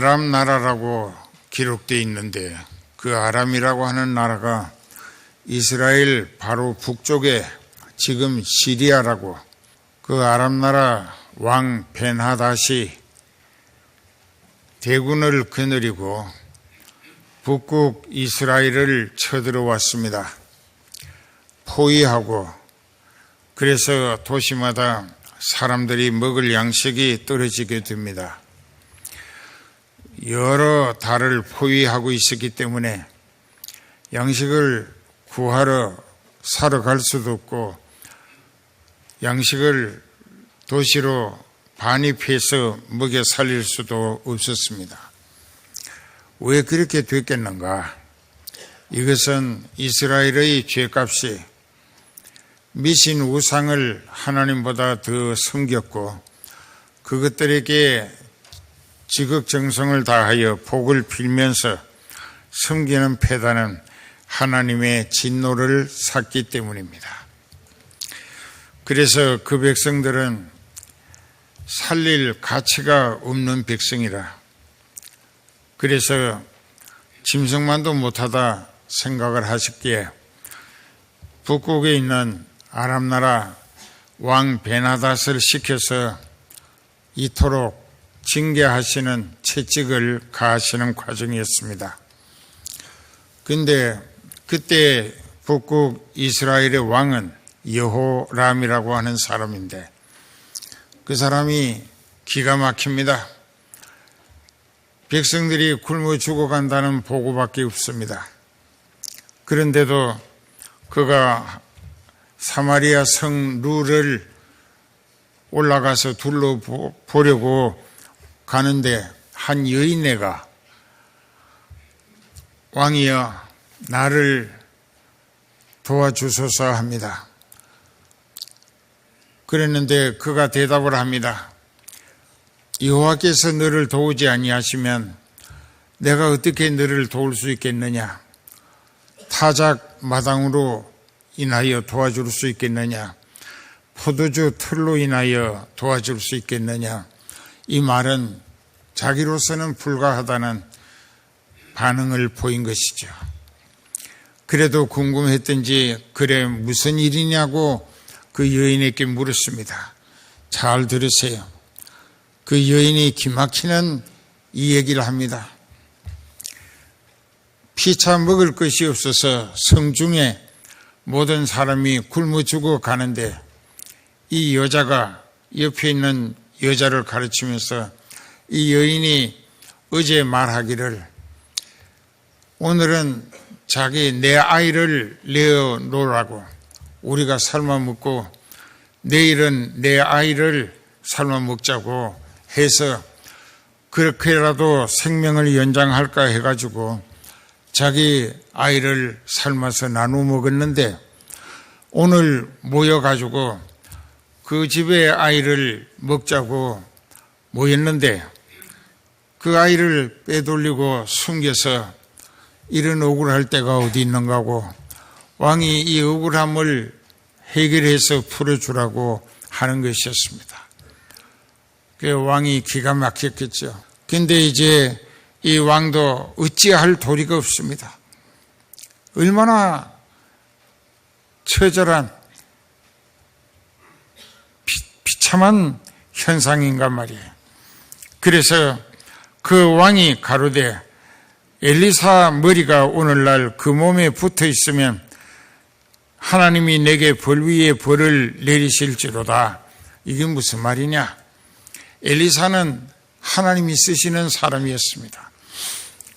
아람 나라라고 기록되어 있는데 그 아람이라고 하는 나라가 이스라엘 바로 북쪽에 지금 시리아라고 그 아람 나라 왕 벤하닷이 대군을 거느리고 북극 이스라엘을 쳐들어왔습니다. 포위하고 그래서 도시마다 사람들이 먹을 양식이 떨어지게 됩니다. 여러 달을 포위하고 있었기 때문에 양식을 구하러 사러 갈 수도 없고 양식을 도시로 반입해서 먹여 살릴 수도 없었습니다. 왜 그렇게 됐겠는가? 이것은 이스라엘의 죄값이 미신 우상을 하나님보다 더 섬겼고 그것들에게 지극정성을 다하여 복을 빌면서 섬기는 패단은 하나님의 진노를 샀기 때문입니다. 그래서 그 백성들은 살릴 가치가 없는 백성이라 그래서 짐승만도 못하다 생각을 하셨기에 북극에 있는 아람 나라 왕 베나닷을 시켜서 이토록 징계하시는 채찍을 가하시는 과정이었습니다. 그런데 그때 북극 이스라엘의 왕은 여호람이라고 하는 사람인데 그 사람이 기가 막힙니다. 백성들이 굶어 죽어간다는 보고밖에 없습니다. 그런데도 그가 사마리아 성 룰을 올라가서 둘러보려고 가는데 한 여인네가 왕이여 나를 도와주소서 합니다. 그랬는데 그가 대답을 합니다. 여호와께서 너를 도우지 아니하시면 내가 어떻게 너를 도울 수 있겠느냐? 타작 마당으로 인하여 도와줄 수 있겠느냐? 포도주 틀로 인하여 도와줄 수 있겠느냐? 이 말은 자기로서는 불가하다는 반응을 보인 것이죠. 그래도 궁금했던지 그래 무슨 일이냐고 그 여인에게 물었습니다. 잘 들으세요. 그 여인이 기막히는 이 얘기를 합니다. 피차 먹을 것이 없어서 성중에 모든 사람이 굶어 죽어 가는데 이 여자가 옆에 있는 여자를 가르치면서 이 여인이 어제 말하기를 오늘은 자기 내 아이를 내어놓으라고 우리가 삶아 먹고 내일은 내 아이를 삶아 먹자고 해서 그렇게라도 생명을 연장할까 해가지고 자기 아이를 삶아서 나누어 먹었는데 오늘 모여가지고 그 집의 아이를 먹자고 모였는데 그 아이를 빼돌리고 숨겨서 이런 억울할 때가 어디 있는가 하고 왕이 이 억울함을 해결해서 풀어주라고 하는 것이었습니다. 그 왕이 기가 막혔겠죠. 근데 이제 이 왕도 어찌할 도리가 없습니다. 얼마나 처절한 비참한 현상인가 말이에요. 그래서 그 왕이 가로되 엘리사 머리가 오늘날 그 몸에 붙어 있으면 하나님이 내게 벌 위에 벌을 내리실지로다. 이게 무슨 말이냐? 엘리사는 하나님이 쓰시는 사람이었습니다.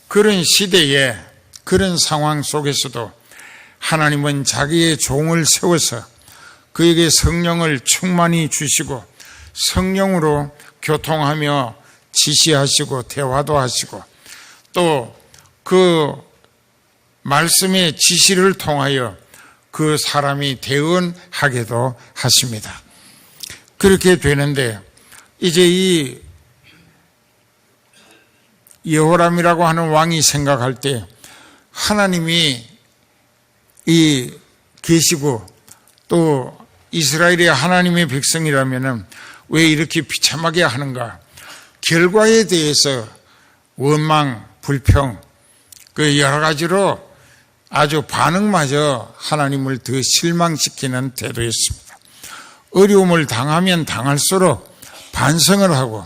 그런 시대에 그런 상황 속에서도 하나님은 자기의 종을 세워서 그에게 성령을 충만히 주시고 성령으로 교통하며 지시하시고 대화도 하시고 또 그 말씀의 지시를 통하여 그 사람이 대언하게도 하십니다. 그렇게 되는데 이제 이 여호람이라고 하는 왕이 생각할 때 하나님이 이 계시고 또 이스라엘이 하나님의 백성이라면 왜 이렇게 비참하게 하는가? 결과에 대해서 원망, 불평, 그 여러 가지로 아주 반응마저 하나님을 더 실망시키는 태도였습니다. 어려움을 당하면 당할수록 반성을 하고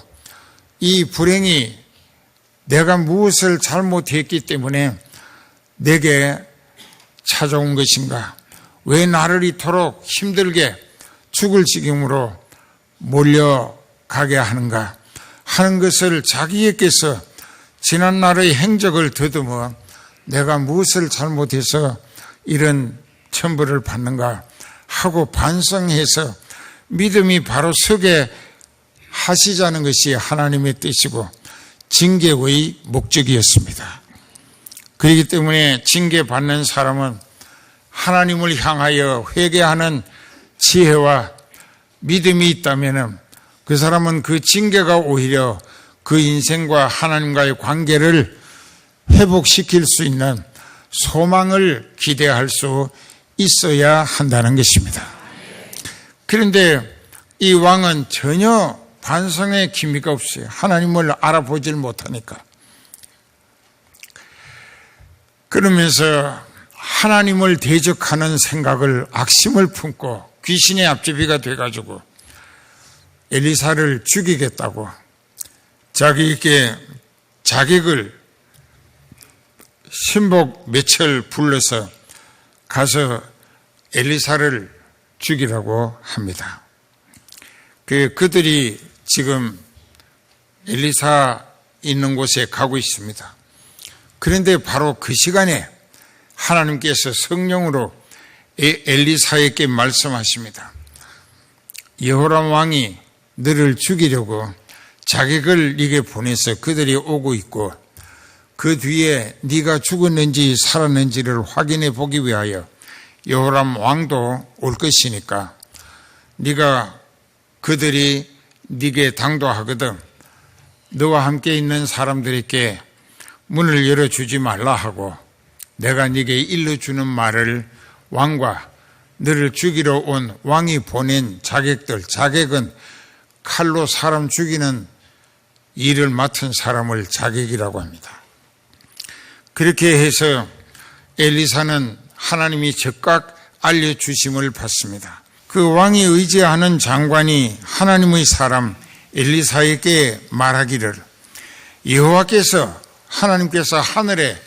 이 불행이 내가 무엇을 잘못했기 때문에 내게 찾아온 것인가? 왜 나를 이토록 힘들게 죽을 지경으로 몰려가게 하는가? 하는 것을 자기에게서 지난날의 행적을 더듬어 내가 무엇을 잘못해서 이런 천벌을 받는가 하고 반성해서 믿음이 바로 서게 하시자는 것이 하나님의 뜻이고 징계의 목적이었습니다. 그렇기 때문에 징계받는 사람은 하나님을 향하여 회개하는 지혜와 믿음이 있다면 그 사람은 그 징계가 오히려 그 인생과 하나님과의 관계를 회복시킬 수 있는 소망을 기대할 수 있어야 한다는 것입니다. 그런데 이 왕은 전혀 반성의 기미가 없어요. 하나님을 알아보질 못하니까. 그러면서 하나님을 대적하는 생각을 악심을 품고 귀신의 앞제비가 돼가지고 엘리사를 죽이겠다고 자기에게 자객을 신복 몇철 불러서 가서 엘리사를 죽이라고 합니다. 그들이 지금 엘리사 있는 곳에 가고 있습니다. 그런데 바로 그 시간에 하나님께서 성령으로 엘리사에게 말씀하십니다. 여호람 왕이 너를 죽이려고 자객을 네게 보내서 그들이 오고 있고 그 뒤에 네가 죽었는지 살았는지를 확인해 보기 위하여 여호람 왕도 올 것이니까 네가 그들이 네게 당도하거든 너와 함께 있는 사람들에게 문을 열어주지 말라 하고 내가 네게 일러주는 말을 왕과 너를 죽이러 온 왕이 보낸 자객들, 자객은 칼로 사람 죽이는 일을 맡은 사람을 자객이라고 합니다. 그렇게 해서 엘리사는 하나님이 즉각 알려주심을 받습니다. 그 왕이 의지하는 장관이 하나님의 사람 엘리사에게 말하기를 여호와께서 하나님께서 하늘에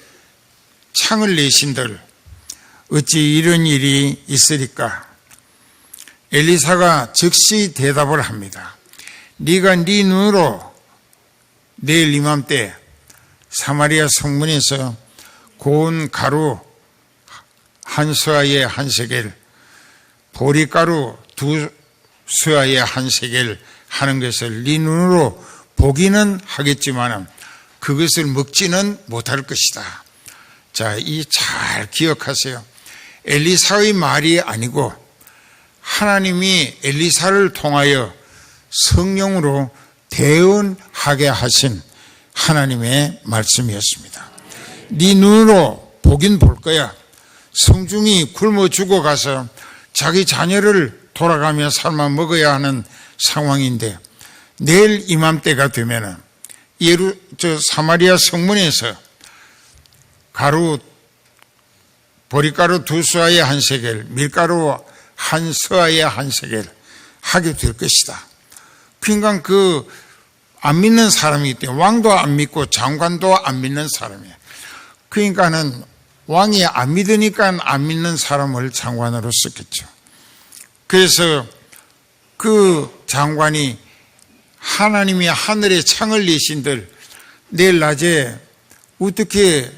창을 내신들 어찌 이런 일이 있으리까? 엘리사가 즉시 대답을 합니다. 네가 네 눈으로 내일 이맘때 사마리아 성문에서 고운 가루 한 스와에 한 세겔, 보리가루 두 스와에 한 세겔 하는 것을 네 눈으로 보기는 하겠지만 그것을 먹지는 못할 것이다. 자, 이 잘 기억하세요. 엘리사의 말이 아니고 하나님이 엘리사를 통하여 성령으로 대언하게 하신 하나님의 말씀이었습니다. 네 눈으로 보긴 볼 거야. 성중이 굶어 죽어가서 자기 자녀를 돌아가며 삶아 먹어야 하는 상황인데 내일 이맘때가 되면은 사마리아 성문에서 보리가루 두 스와에 한 세겔, 밀가루 한 스와에 한 세겔 하게 될 것이다. 그러니까 안 믿는 사람이기 때문에 왕도 안 믿고 장관도 안 믿는 사람이에요. 그러니까는 왕이 안 믿으니까 안 믿는 사람을 장관으로 썼겠죠. 그래서 그 장관이 하나님이 하늘에 창을 내신들 내일 낮에 어떻게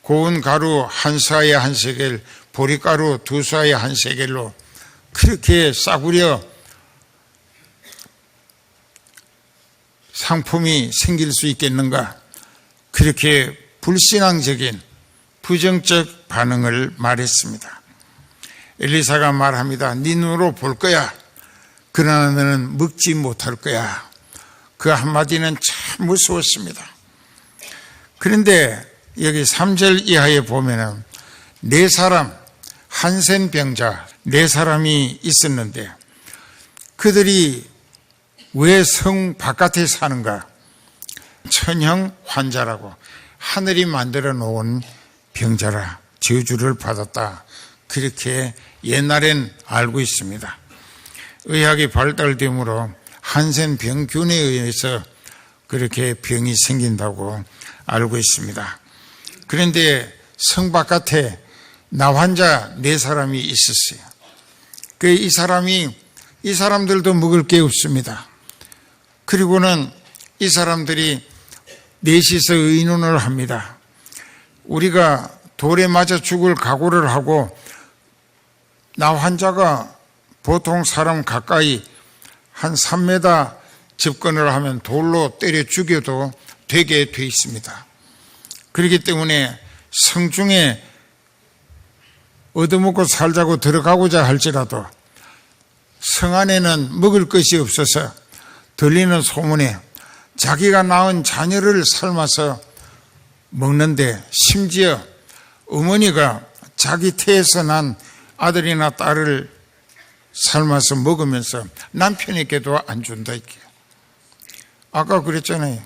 고운 가루 한 스와에 한 세겔, 보리가루 두 스와에 한 세겔로 그렇게 싸구려 상품이 생길 수 있겠는가? 그렇게 불신앙적인 부정적 반응을 말했습니다. 엘리사가 말합니다. 네 눈으로 볼 거야. 그러나 너는 먹지 못할 거야. 그 한마디는 참 무서웠습니다. 그런데 여기 3절 이하에 보면은 네 사람, 한센병자 네 사람이 있었는데 그들이 왜 성 바깥에 사는가? 천형 환자라고 하늘이 만들어 놓은 병자라 저주를 받았다. 그렇게 옛날엔 알고 있습니다. 의학이 발달됨으로 한센병균에 의해서 그렇게 병이 생긴다고 알고 있습니다. 그런데 성 바깥에 나 환자 4사람이 있었어요. 이 사람들도 먹을 게 없습니다. 그리고는 이 사람들이 넷이서 의논을 합니다. 우리가 돌에 맞아 죽을 각오를 하고 나 환자가 보통 사람 가까이 한 3m 접근을 하면 돌로 때려 죽여도 되게 돼 있습니다. 그렇기 때문에 성중에 얻어먹고 살자고 들어가고자 할지라도 성 안에는 먹을 것이 없어서 들리는 소문에 자기가 낳은 자녀를 삶아서 먹는데 심지어 어머니가 자기 태에서 난 아들이나 딸을 삶아서 먹으면서 남편에게도 안 준다. 아까 그랬잖아요.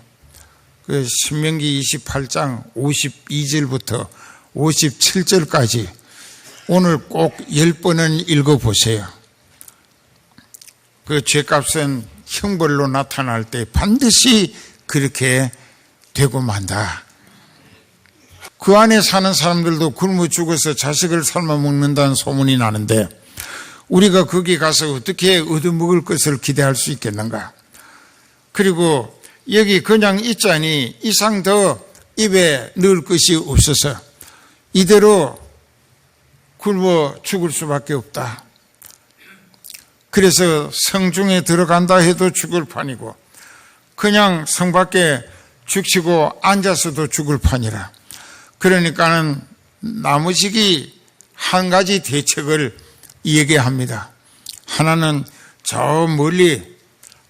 그 신명기 28장 52절부터 57절까지 오늘 꼭 10번은 읽어보세요. 그 죄값은 형벌로 나타날 때 반드시 그렇게 되고 만다. 그 안에 사는 사람들도 굶어 죽어서 자식을 삶아 먹는다는 소문이 나는데 우리가 거기 가서 어떻게 얻어먹을 것을 기대할 수 있겠는가? 그리고 여기 그냥 있자니 이상 더 입에 넣을 것이 없어서 이대로 굶어 죽을 수밖에 없다. 그래서 성중에 들어간다 해도 죽을 판이고 그냥 성 밖에 죽치고 앉아서도 죽을 판이라. 그러니까는 나머지기 한 가지 대책을 얘기합니다. 하나는 저 멀리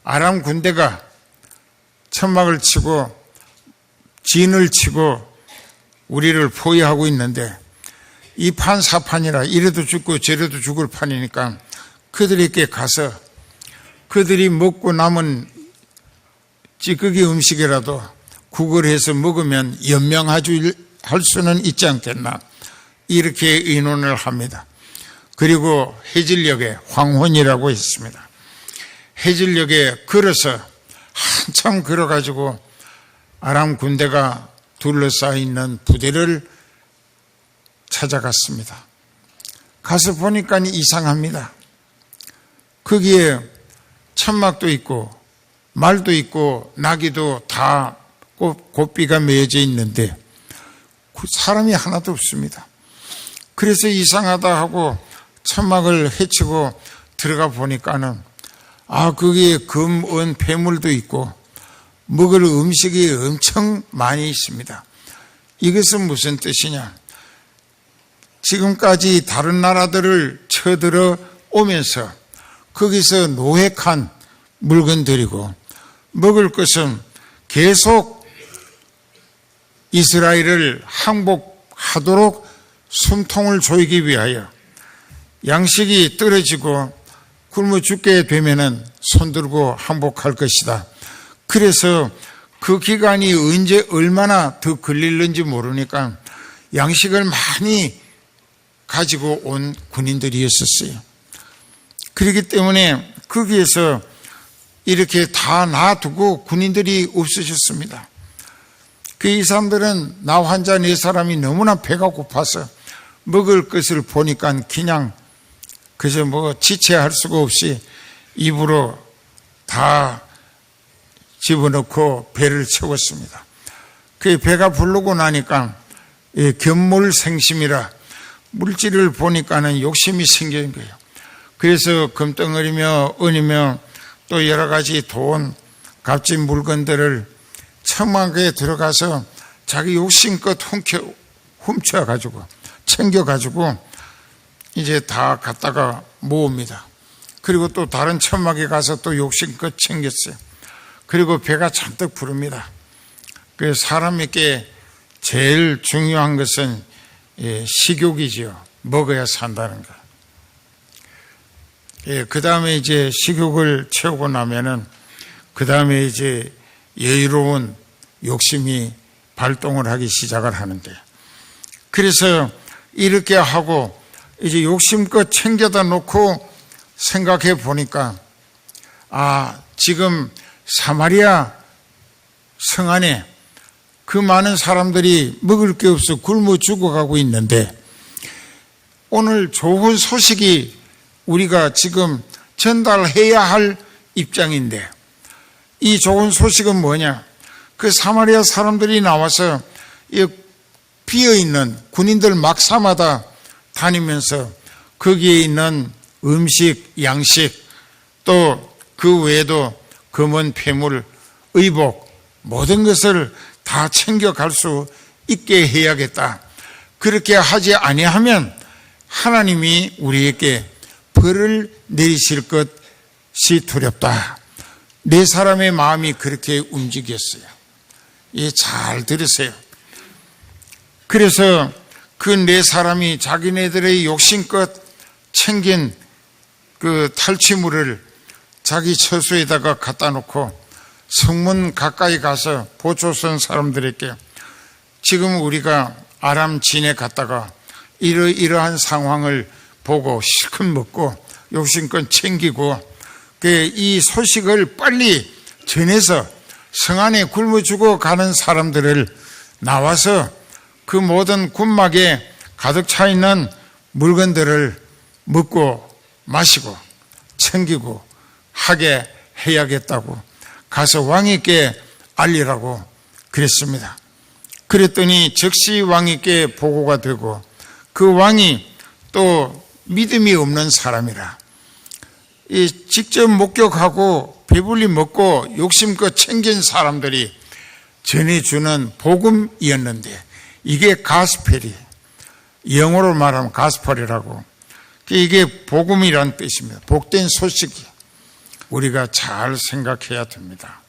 아람 군대가 천막을 치고 진을 치고 우리를 포위하고 있는데 이 판 사판이라 이래도 죽고 저래도 죽을 판이니까 그들에게 가서 그들이 먹고 남은 찌꺼기 음식이라도 국을 해서 먹으면 연명할 수는 있지 않겠나 이렇게 의논을 합니다. 그리고 해질녘에 황혼이라고 있습니다. 해질녘에 걸어서 한참 걸어가지고 아람 군대가 둘러싸여 있는 부대를 찾아갔습니다. 가서 보니까 이상합니다. 거기에 천막도 있고 말도 있고 나귀도 다 고삐가 메어져 있는데 사람이 하나도 없습니다. 그래서 이상하다 하고 천막을 헤치고 들어가 보니까는 거기에 금, 은, 폐물도 있고 먹을 음식이 엄청 많이 있습니다. 이것은 무슨 뜻이냐? 지금까지 다른 나라들을 쳐들어 오면서 거기서 노획한 물건들이고 먹을 것은 계속 이스라엘을 항복하도록 숨통을 조이기 위하여 양식이 떨어지고 굶어 죽게 되면은 손들고 항복할 것이다. 그래서 그 기간이 언제 얼마나 더 걸릴는지 모르니까 양식을 많이 가지고 온 군인들이었었어요. 그렇기 때문에 거기에서 이렇게 다 놔두고 군인들이 없어졌습니다. 이 사람들은 나 환자 4사람이 너무나 배가 고파서 먹을 것을 보니까 그냥 그저 지체할 수가 없이 입으로 다 집어넣고 배를 채웠습니다. 그 배가 부르고 나니까 견몰생심이라 물질을 보니까는 욕심이 생긴 거예요. 그래서 금덩어리며 은이며 또 여러 가지 돈, 값진 물건들을 천막에 들어가서 자기 욕심껏 훔쳐가지고 챙겨가지고 이제 다 갖다가 모읍니다. 그리고 또 다른 천막에 가서 또 욕심껏 챙겼어요. 그리고 배가 잔뜩 부릅니다. 그 사람에게 제일 중요한 것은 식욕이지요. 먹어야 산다는 거. 그 다음에 이제 식욕을 채우고 나면은 그 다음에 이제 여유로운 욕심이 발동을 하기 시작을 하는데, 그래서 이렇게 하고 이제 욕심껏 챙겨다 놓고 생각해 보니까, 지금 사마리아 성 안에 그 많은 사람들이 먹을 게 없어 굶어 죽어가고 있는데, 오늘 좋은 소식이 우리가 지금 전달해야 할 입장인데, 이 좋은 소식은 뭐냐? 그 사마리아 사람들이 나와서 이 비어있는 군인들 막사마다 다니면서 거기에 있는 음식, 양식, 또 그 외에도 금은, 폐물, 의복, 모든 것을 다 챙겨갈 수 있게 해야겠다. 그렇게 하지 아니하면 하나님이 우리에게 벌을 내리실 것이 두렵다. 네 사람의 마음이 그렇게 움직였어요. 잘 들으세요. 그래서 그 네 사람이 자기네들의 욕심껏 챙긴 그 탈취물을 자기 처소에다가 갖다 놓고 성문 가까이 가서 보초선 사람들에게, 지금 우리가 아람 진에 갔다가 이러한 상황을 보고 실컷 먹고 욕심껏 챙기고 이 소식을 빨리 전해서 성 안에 굶어 죽어 가는 사람들을 나와서 그 모든 군막에 가득 차 있는 물건들을 먹고 마시고 챙기고 하게 해야겠다고 가서 왕에게 알리라고 그랬습니다. 그랬더니 즉시 왕에게 보고가 되고, 그 왕이 또 믿음이 없는 사람이라 직접 목격하고 배불리 먹고 욕심껏 챙긴 사람들이 전해주는 복음이었는데, 이게 가스펠이, 영어로 말하면 가스펠이라고, 이게 복음이란 뜻입니다. 복된 소식이. 우리가 잘 생각해야 됩니다.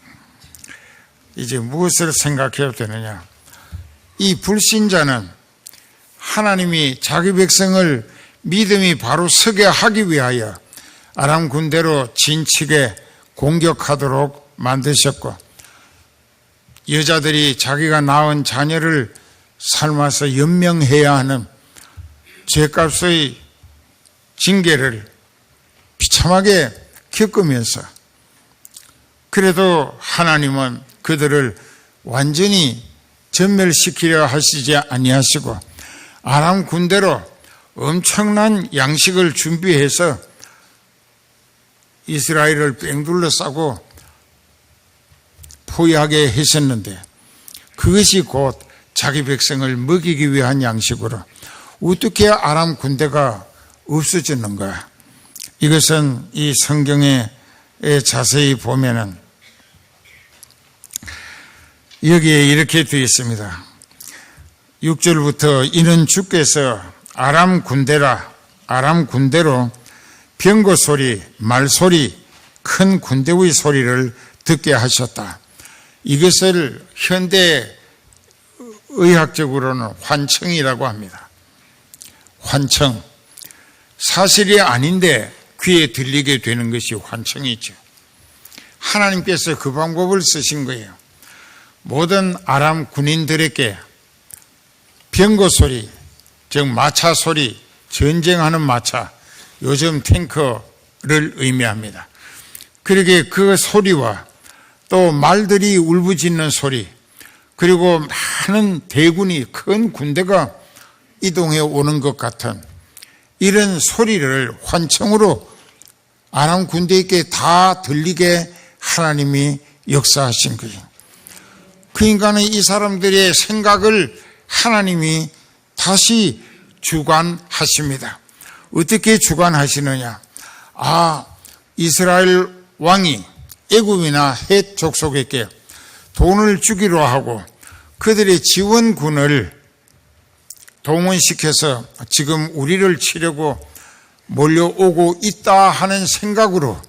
이제 무엇을 생각해야 되느냐? 이 불신자는 하나님이 자기 백성을 믿음이 바로 서게 하기 위하여 아람 군대로 진치게 공격하도록 만드셨고, 여자들이 자기가 낳은 자녀를 삶아서 연명해야 하는 죄값의 징계를 비참하게 겪으면서, 그래도 하나님은 그들을 완전히 전멸시키려 하시지 아니하시고 아람 군대로 엄청난 양식을 준비해서 이스라엘을 뺑 둘러싸고 포위하게 하셨는데, 그것이 곧 자기 백성을 먹이기 위한 양식으로 어떻게 아람 군대가 없어졌는가? 이것은 이 성경에 자세히 보면은 여기에 이렇게 되어 있습니다. 6절부터 이는 주께서 아람 군대로 병거 소리, 말소리, 큰 군대의 소리를 듣게 하셨다. 이것을 현대 의학적으로는 환청이라고 합니다. 환청. 사실이 아닌데 귀에 들리게 되는 것이 환청이죠. 하나님께서 그 방법을 쓰신 거예요. 모든 아람 군인들에게 병거 소리, 즉 마차 소리, 전쟁하는 마차, 요즘 탱커를 의미합니다. 그러게 그 소리와 또 말들이 울부짖는 소리, 그리고 많은 대군이, 큰 군대가 이동해 오는 것 같은 이런 소리를 환청으로 아람 군대에게 다 들리게 하나님이 역사하신 거예요. 그 인간은 이 사람들의 생각을 하나님이 다시 주관하십니다. 어떻게 주관하시느냐? 이스라엘 왕이 애굽이나 헷 족속에게 돈을 주기로 하고 그들의 지원군을 동원시켜서 지금 우리를 치려고 몰려오고 있다 하는 생각으로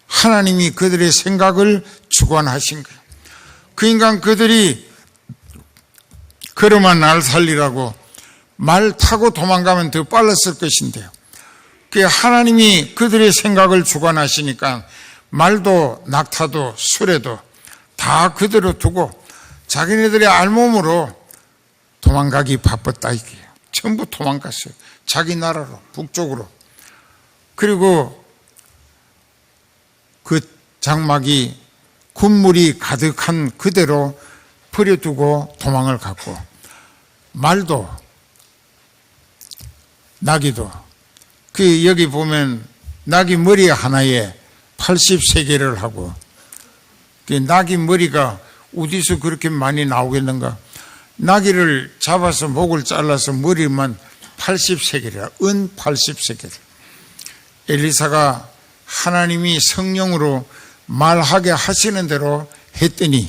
하나님이 그들의 생각을 주관하신 거예요. 그 인간 그들이 걸어만 날 살리라고 말 타고 도망가면 더 빨랐을 것인데요. 그 하나님이 그들의 생각을 주관하시니까 말도 낙타도 수레도 다 그대로 두고 자기네들의 알몸으로 도망가기 바빴다 이게요. 전부 도망갔어요. 자기 나라로, 북쪽으로. 그리고 그 장막이 군물이 가득한 그대로 버려두고 도망을 갔고, 말도 나귀도 여기 보면 나귀 머리 하나에 80세겔을 하고, 나귀 머리가 어디서 그렇게 많이 나오겠는가? 나귀를 잡아서 목을 잘라서 머리만 80세겔이라, 은 80세겔. 엘리사가 하나님이 성령으로 말하게 하시는 대로 했더니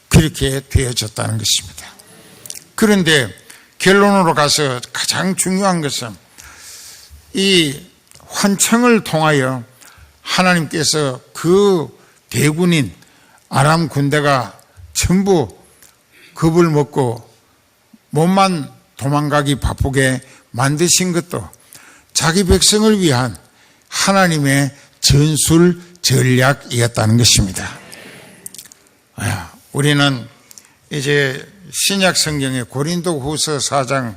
그렇게 되어졌다는 것입니다. 그런데 결론으로 가서 가장 중요한 것은 이 환청을 통하여 하나님께서 그 대군인 아람 군대가 전부 겁을 먹고 몸만 도망가기 바쁘게 만드신 것도 자기 백성을 위한 하나님의 전술 전략이었다는 것입니다. 우리는 이제 신약 성경의 고린도후서 4장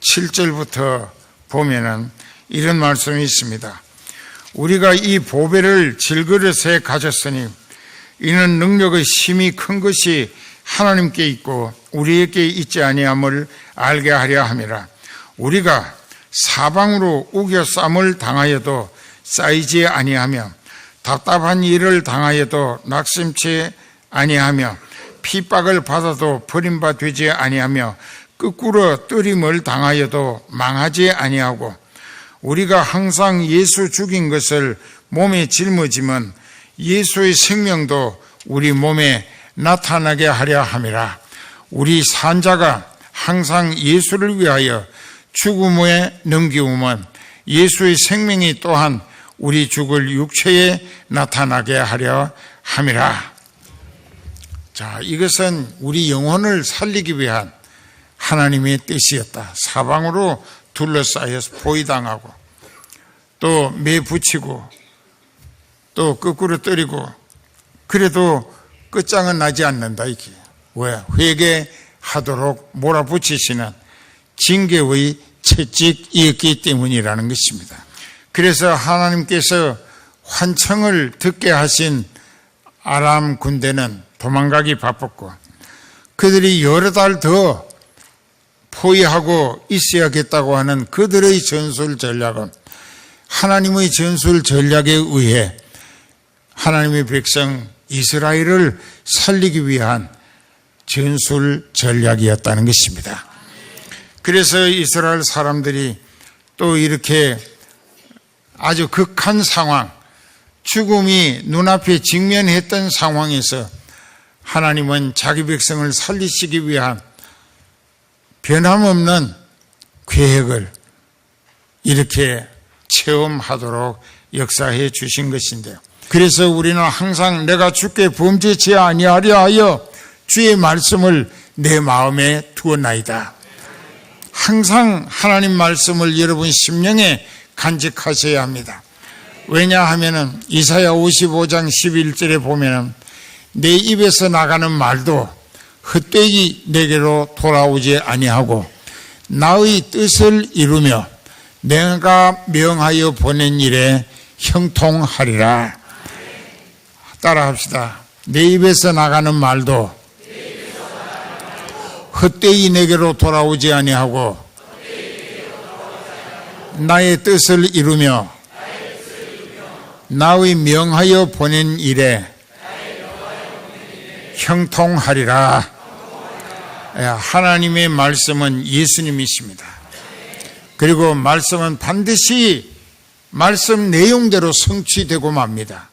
7절부터 보면은 이런 말씀이 있습니다. 우리가 이 보배를 질그릇에 가졌으니 이는 능력의 힘이 큰 것이 하나님께 있고 우리에게 있지 아니함을 알게 하려 함이라. 우리가 사방으로 우겨쌈을 당하여도 쌓이지 아니하며 답답한 일을 당하여도 낙심치 아니하며 핍박을 받아도 버림받지 아니하며 거꾸로 뜨림을 당하여도 망하지 아니하고 우리가 항상 예수 죽인 것을 몸에 짊어지면 예수의 생명도 우리 몸에 나타나게 하려 함이라. 우리 산자가 항상 예수를 위하여 죽음에 넘기우면 예수의 생명이 또한 우리 죽을 육체에 나타나게 하려 함이라. 자, 이것은 우리 영혼을 살리기 위한 하나님의 뜻이었다. 사방으로 둘러싸여서 포위당하고 또 매붙이고 또 거꾸로 때리고 그래도 끝장은 나지 않는다 이게. 왜? 회개하도록 몰아붙이시는 징계의 채찍이었기 때문이라는 것입니다. 그래서 하나님께서 환청을 듣게 하신 아람 군대는 도망가기 바빴고 그들이 여러 달 더 포위하고 있어야겠다고 하는 그들의 전술 전략은 하나님의 전술 전략에 의해 하나님의 백성 이스라엘을 살리기 위한 전술 전략이었다는 것입니다. 그래서 이스라엘 사람들이 또 이렇게 아주 극한 상황, 죽음이 눈앞에 직면했던 상황에서 하나님은 자기 백성을 살리시기 위한 변함없는 계획을 이렇게 체험하도록 역사해 주신 것인데요. 그래서 우리는 항상 내가 주께 범죄치 아니하려 하여 주의 말씀을 내 마음에 두었나이다. 항상 하나님 말씀을 여러분 심령에 간직하셔야 합니다. 왜냐하면 이사야 55장 11절에 보면 내 입에서 나가는 말도 헛되이 내게로 돌아오지 아니하고 나의 뜻을 이루며 내가 명하여 보낸 일에 형통하리라. 따라합시다. 내 입에서 나가는 말도 헛되이 내게로 돌아오지 아니하고 나의 뜻을 이루며 나의 명하여 보낸 일에 형통하리라. 하나님의 말씀은 예수님이십니다. 그리고 말씀은 반드시 말씀 내용대로 성취되고 맙니다.